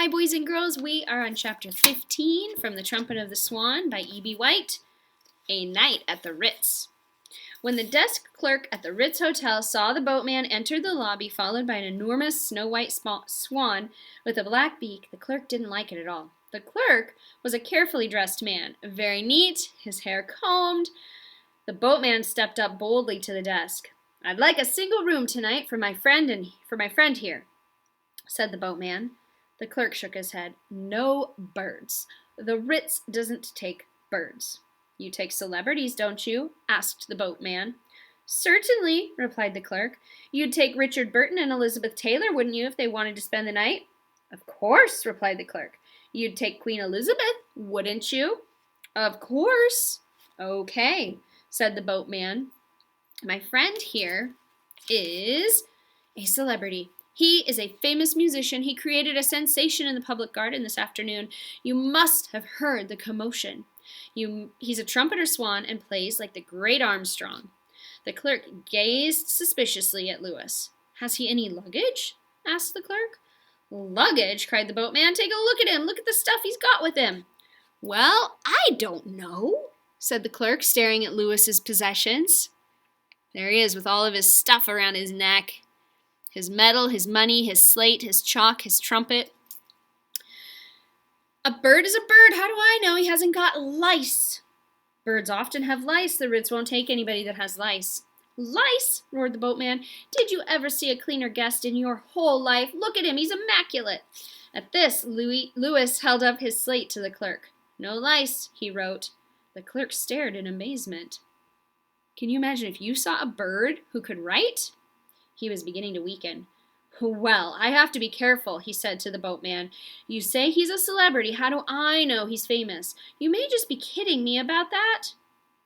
Hi, boys and girls. We are on Chapter 15 from The Trumpet of the Swan by E.B. White, A Night at the Ritz. When the desk clerk at the Ritz Hotel saw the boatman enter the lobby followed by an enormous snow-white swan with a black beak, the clerk didn't like it at all. The clerk was a carefully dressed man, very neat, his hair combed. The boatman stepped up boldly to the desk. "I'd like a single room tonight for my friend here," said the boatman. The clerk shook his head. "No birds. The Ritz doesn't take birds." "You take celebrities, don't you?" asked the boatman. "Certainly," replied the clerk. "You'd take Richard Burton and Elizabeth Taylor, wouldn't you, if they wanted to spend the night?" "Of course," replied the clerk. "You'd take Queen Elizabeth, wouldn't you?" "Of course." "Okay," said the boatman. "My friend here is a celebrity. He is a famous musician. He created a sensation in the public garden this afternoon. You must have heard the commotion. He's a trumpeter swan and plays like the great Armstrong." The clerk gazed suspiciously at Lewis. "Has he any luggage?" asked the clerk. "Luggage?" cried the boatman. "Take a look at him. Look at the stuff he's got with him." "Well, I don't know," said the clerk, staring at Lewis's possessions. "There he is with all of his stuff around his neck. His medal, his money, his slate, his chalk, his trumpet." "A bird is a bird. How do I know he hasn't got lice?" "Birds often have lice. The Ritz won't take anybody that has lice." "Lice?" roared the boatman. "Did you ever see a cleaner guest in your whole life? Look at him. He's immaculate." At this, Lewis held up his slate to the clerk. "No lice," he wrote. The clerk stared in amazement. "Can you imagine if you saw a bird who could write?" He was beginning to weaken. "Well, I have to be careful," he said to the boatman. "You say he's a celebrity. How do I know he's famous? You may just be kidding me about that."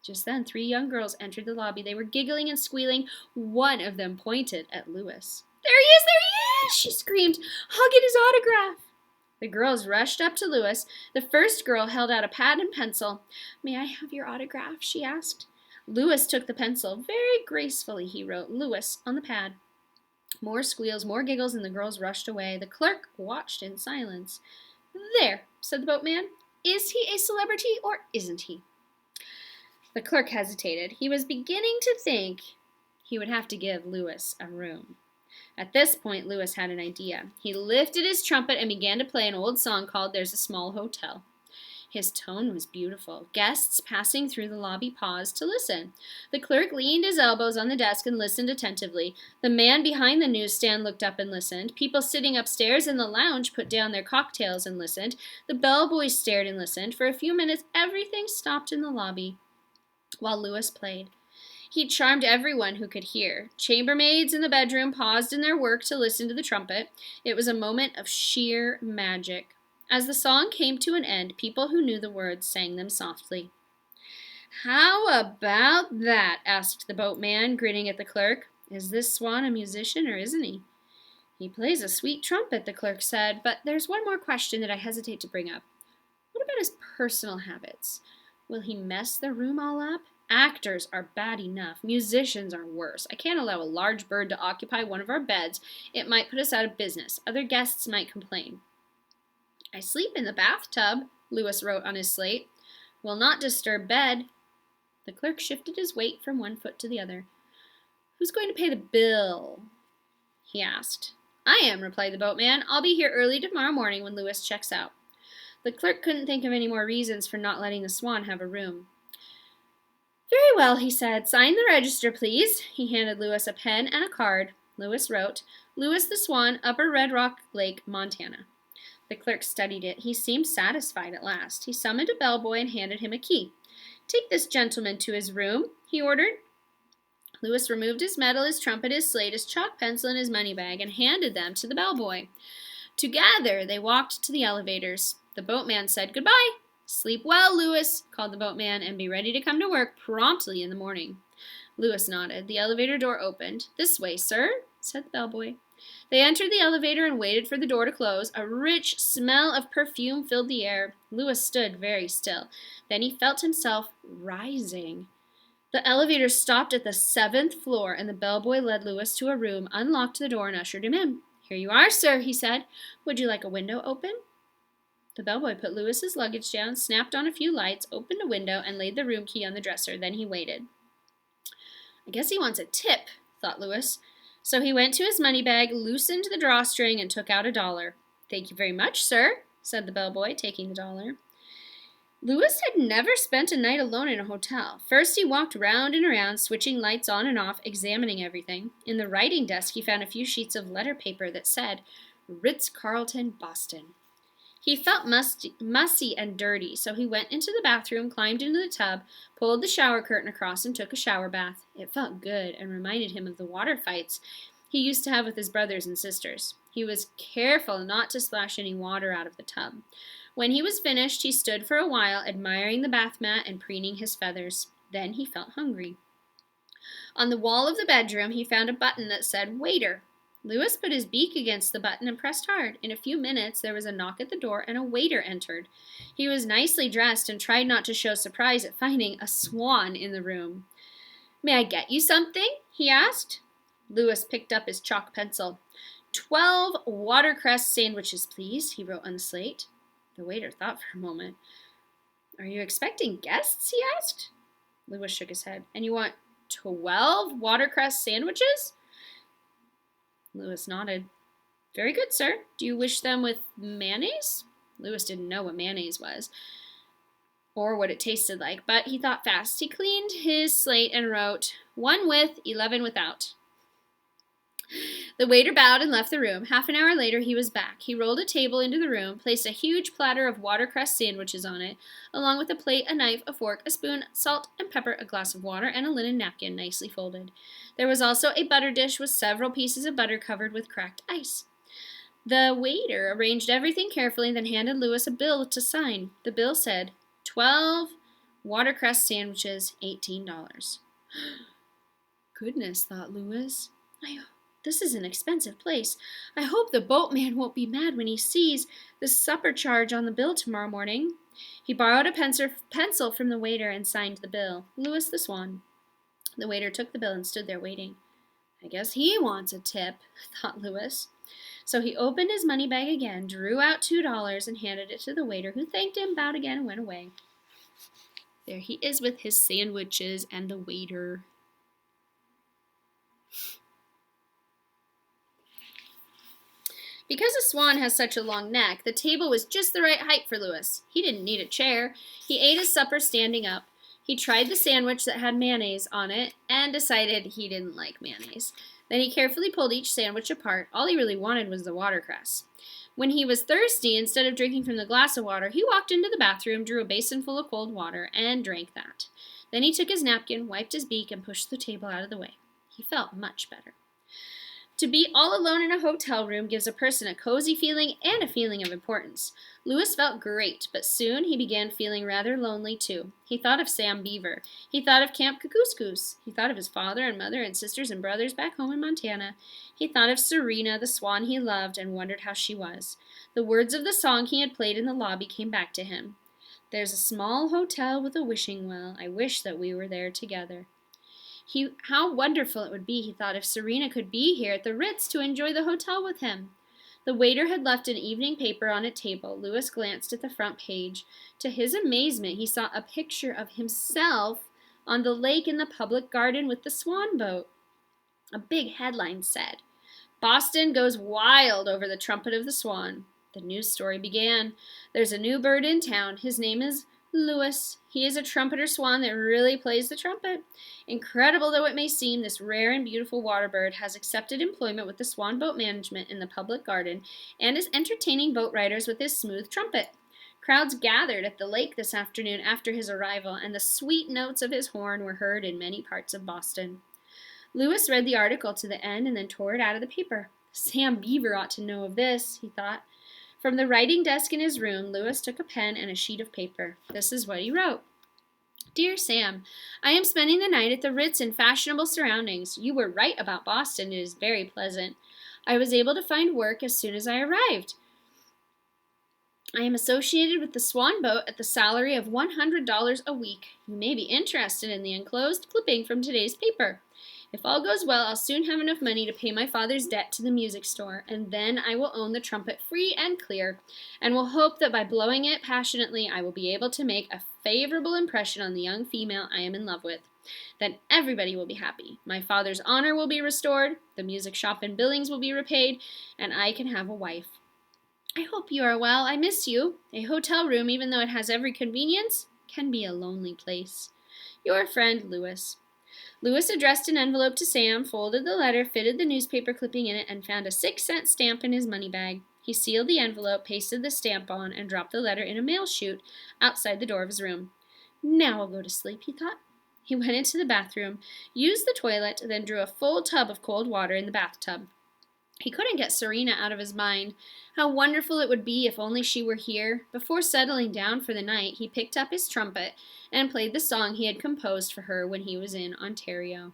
Just then, 3 young girls entered the lobby. They were giggling and squealing. One of them pointed at Lewis. "There he is! There he is!" she screamed. "I'll get his autograph." The girls rushed up to Lewis. The first girl held out a pad and pencil. "May I have your autograph?" she asked. Lewis took the pencil. Very gracefully he wrote "Lewis" on the pad. More squeals, more giggles, and the girls rushed away. The clerk watched in silence. "There," said the boatman. "Is he a celebrity or isn't he?" The clerk hesitated. He was beginning to think he would have to give Lewis a room. At this point, Lewis had an idea. He lifted his trumpet and began to play an old song called "There's a Small Hotel." His tone was beautiful. Guests passing through the lobby paused to listen. The clerk leaned his elbows on the desk and listened attentively. The man behind the newsstand looked up and listened. People sitting upstairs in the lounge put down their cocktails and listened. The bellboys stared and listened. For a few minutes, everything stopped in the lobby while Lewis played. He charmed everyone who could hear. Chambermaids in the bedroom paused in their work to listen to the trumpet. It was a moment of sheer magic. As the song came to an end, people who knew the words sang them softly. "How about that?" asked the boatman, grinning at the clerk. "Is this swan a musician or isn't he?" "He plays a sweet trumpet," the clerk said, "but there's one more question that I hesitate to bring up. What about his personal habits? Will he mess the room all up? Actors are bad enough. Musicians are worse. I can't allow a large bird to occupy one of our beds. It might put us out of business. Other guests might complain." "I sleep in the bathtub," Lewis wrote on his slate. "Will not disturb bed." The clerk shifted his weight from one foot to the other. "Who's going to pay the bill?" he asked. "I am," replied the boatman. "I'll be here early tomorrow morning when Lewis checks out." The clerk couldn't think of any more reasons for not letting the swan have a room. "Very well," he said. "Sign the register, please." He handed Lewis a pen and a card. Lewis wrote, "Lewis the Swan, Upper Red Rock Lake, Montana." The clerk studied it. He seemed satisfied at last. He summoned a bellboy and handed him a key. "Take this gentleman to his room," he ordered. Lewis removed his medal, his trumpet, his slate, his chalk pencil, and his money bag and handed them to the bellboy. Together they walked to the elevators. The boatman said goodbye. "Sleep well, Lewis," called the boatman, "and be ready to come to work promptly in the morning." Lewis nodded. The elevator door opened. "This way, sir," said the bellboy. They entered the elevator and waited for the door to close. A rich smell of perfume filled the air. Lewis stood very still. Then he felt himself rising. The elevator stopped at the 7th floor, and the bellboy led Lewis to a room, unlocked the door, and ushered him in. "Here you are, sir," he said. "Would you like a window open?" The bellboy put Lewis's luggage down, snapped on a few lights, opened a window, and laid the room key on the dresser. Then he waited. I guess he wants a tip, thought Lewis. So he went to his money bag, loosened the drawstring, and took out $1. Thank you very much, sir, said the bellboy, taking the dollar. Lewis had never spent a night alone in a hotel. First, he walked round and around, switching lights on and off, examining everything. In the writing desk, he found a few sheets of letter paper that said, Ritz-Carlton, Boston. He felt mussy and dirty, so he went into the bathroom, climbed into the tub, pulled the shower curtain across, and took a shower bath. It felt good and reminded him of the water fights he used to have with his brothers and sisters. He was careful not to splash any water out of the tub. When he was finished, he stood for a while, admiring the bath mat and preening his feathers. Then he felt hungry. On the wall of the bedroom, he found a button that said, Waiter. Lewis put his beak against the button and pressed hard. In a few minutes, there was a knock at the door, and a waiter entered. He was nicely dressed and tried not to show surprise at finding a Swan in the room. May I get you something? He asked. Lewis picked up his chalk pencil. 12 watercress sandwiches, please, he wrote on the slate. The waiter thought for a moment. Are you expecting guests? He asked. Lewis shook his head. And you want 12 watercress sandwiches? Lewis nodded. Very good, sir. Do you wish them with mayonnaise? Lewis didn't know what mayonnaise was or what it tasted like, but he thought fast. He cleaned his slate and wrote, 1 with, 11 without. The waiter bowed and left the room. Half an hour later, he was back. He rolled a table into the room, placed a huge platter of watercress sandwiches on it, along with a plate, a knife, a fork, a spoon, salt and pepper, a glass of water, and a linen napkin nicely folded. There was also a butter dish with several pieces of butter covered with cracked ice. The waiter arranged everything carefully, then handed Lewis a bill to sign. The bill said, 12 watercress sandwiches, $18. Goodness, thought Lewis. This is an expensive place. I hope the boatman won't be mad when he sees the supper charge on the bill tomorrow morning. He borrowed a pencil from the waiter and signed the bill. Lewis the Swan. The waiter took the bill and stood there waiting. I guess he wants a tip, thought Lewis. So he opened his money bag again, drew out $2, and handed it to the waiter, who thanked him, bowed again, and went away. There he is with his sandwiches and the waiter. Because a swan has such a long neck, the table was just the right height for Lewis. He didn't need a chair. He ate his supper standing up. He tried the sandwich that had mayonnaise on it and decided he didn't like mayonnaise. Then he carefully pulled each sandwich apart. All he really wanted was the watercress. When he was thirsty, instead of drinking from the glass of water, he walked into the bathroom, drew a basin full of cold water, and drank that. Then he took his napkin, wiped his beak, and pushed the table out of the way. He felt much better. To be all alone in a hotel room gives a person a cozy feeling and a feeling of importance. Lewis felt great, but soon he began feeling rather lonely too. He thought of Sam Beaver. He thought of Camp Kookooskoos. He thought of his father and mother and sisters and brothers back home in Montana. He thought of Serena, the swan he loved, and wondered how she was. The words of the song he had played in the lobby came back to him. There's a small hotel with a wishing well. I wish that we were there together. How wonderful it would be, he thought, if Serena could be here at the Ritz to enjoy the hotel with him. The waiter had left an evening paper on a table. Lewis glanced at the front page. To his amazement, he saw a picture of himself on the lake in the public garden with the swan boat. A big headline said, Boston goes wild over the trumpet of the swan. The news story began. There's a new bird in town. His name is Lewis. He is a trumpeter swan that really plays the trumpet. Incredible though it may seem, this rare and beautiful water bird has accepted employment with the Swan Boat Management in the public garden and is entertaining boat riders with his smooth trumpet. Crowds gathered at the lake this afternoon after his arrival, and the sweet notes of his horn were heard in many parts of Boston. Lewis read the article to the end and then tore it out of the paper. Sam Beaver ought to know of this, he thought. From the writing desk in his room, Lewis took a pen and a sheet of paper. This is what he wrote. Dear Sam, I am spending the night at the Ritz in fashionable surroundings. You were right about Boston. It is very pleasant. I was able to find work as soon as I arrived. I am associated with the Swan Boat at the salary of $100 a week. You may be interested in the enclosed clipping from today's paper. If all goes well, I'll soon have enough money to pay my father's debt to the music store, and then I will own the trumpet free and clear, and will hope that by blowing it passionately I will be able to make a favorable impression on the young female I am in love with. Then everybody will be happy. My father's honor will be restored, the music shop and billings will be repaid, and I can have a wife. I hope you are well. I miss you. A hotel room, even though it has every convenience, can be a lonely place. Your friend, Louis. Louis addressed an envelope to Sam, folded the letter, fitted the newspaper clipping in it, and found a 6-cent stamp in his money bag. He sealed the envelope, pasted the stamp on, and dropped the letter in a mail chute outside the door of his room. Now I'll go to sleep, he thought. He went into the bathroom, used the toilet, then drew a full tub of cold water in the bathtub. He couldn't get Serena out of his mind. How wonderful it would be if only she were here. Before settling down for the night, he picked up his trumpet and played the song he had composed for her when he was in Ontario.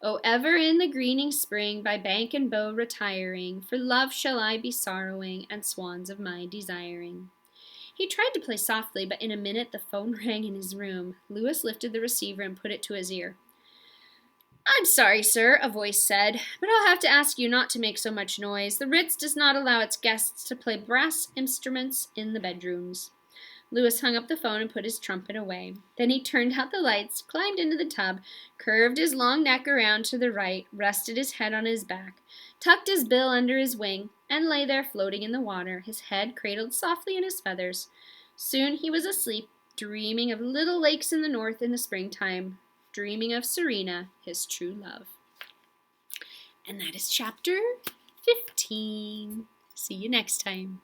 Oh, ever in the greening spring, by bank and bow retiring, for love shall I be sorrowing, and swans of my desiring. He tried to play softly, but in a minute the phone rang in his room. Louis lifted the receiver and put it to his ear. I'm sorry, sir, a voice said, but I'll have to ask you not to make so much noise. The Ritz does not allow its guests to play brass instruments in the bedrooms. Louis hung up the phone and put his trumpet away. Then he turned out the lights, climbed into the tub, curved his long neck around to the right, rested his head on his back, tucked his bill under his wing, and lay there floating in the water, his head cradled softly in his feathers. Soon he was asleep, dreaming of little lakes in the north in the springtime, dreaming of Serena, his true love. And that is chapter 15. See you next time.